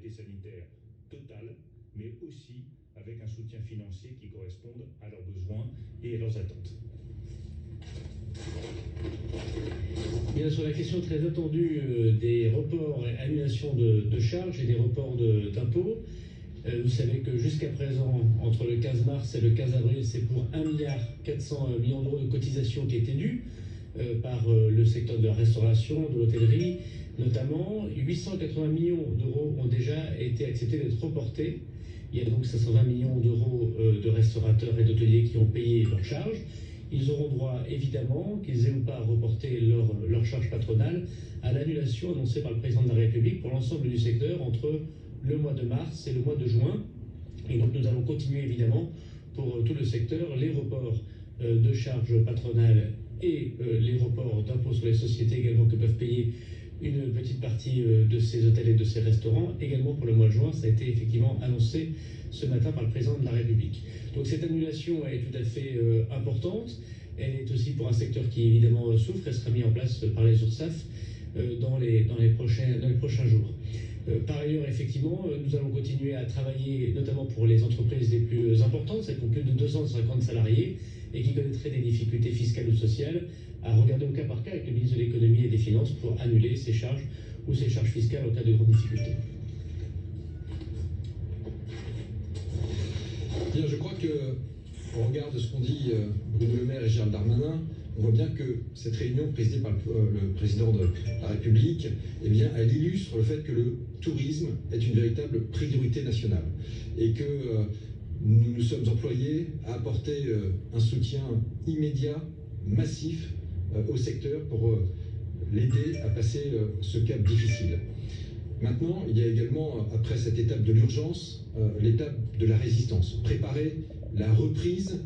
sécurité sanitaire totale, mais aussi avec un soutien financier qui corresponde à leurs besoins et à leurs attentes. Bien, sur la question très attendue des reports et annulations de charges et des reports d'impôts, vous savez que jusqu'à présent, entre le 15 mars et le 15 avril, c'est pour 1,4 milliard d'euros de cotisations qui étaient dues par le secteur de la restauration, de l'hôtellerie notamment. 880 millions d'euros ont déjà été acceptés d'être reportés. Il y a donc 520 millions d'euros de restaurateurs et d'hôteliers qui ont payé leurs charges. Ils auront droit, évidemment, qu'ils aient ou pas reporté leur charge patronale, à l'annulation annoncée par le président de la République pour l'ensemble du secteur entre le mois de mars et le mois de juin. Et donc nous allons continuer, évidemment, pour tout le secteur, les reports de charges patronales et les reports d'impôts sur les sociétés également que peuvent payer une petite partie de ces hôtels et de ces restaurants, également pour le mois de juin. Ça a été effectivement annoncé ce matin par le président de la République. Donc cette annulation est tout à fait importante. Elle est aussi pour un secteur qui évidemment souffre. Elle sera mise en place par les URSSAF dans les prochains jours. Par ailleurs, effectivement, nous allons continuer à travailler, notamment pour les entreprises les plus importantes, celles qui ont plus de 250 salariés et qui connaîtraient des difficultés fiscales ou sociales, à regarder au cas par cas avec le ministre de l'économie et des finances pour annuler ces charges ou ces charges fiscales en cas de grandes difficultés. Bien, je crois qu'au regard de ce qu'ont dit Bruno Le Maire et Gérald Darmanin, on voit bien que cette réunion présidée par le président de la République, eh bien, elle illustre le fait que le tourisme est une véritable priorité nationale et que nous nous sommes employés à apporter un soutien immédiat, massif au secteur pour l'aider à passer ce cap difficile. Maintenant, il y a également, après cette étape de l'urgence, l'étape de la résistance. Préparer la reprise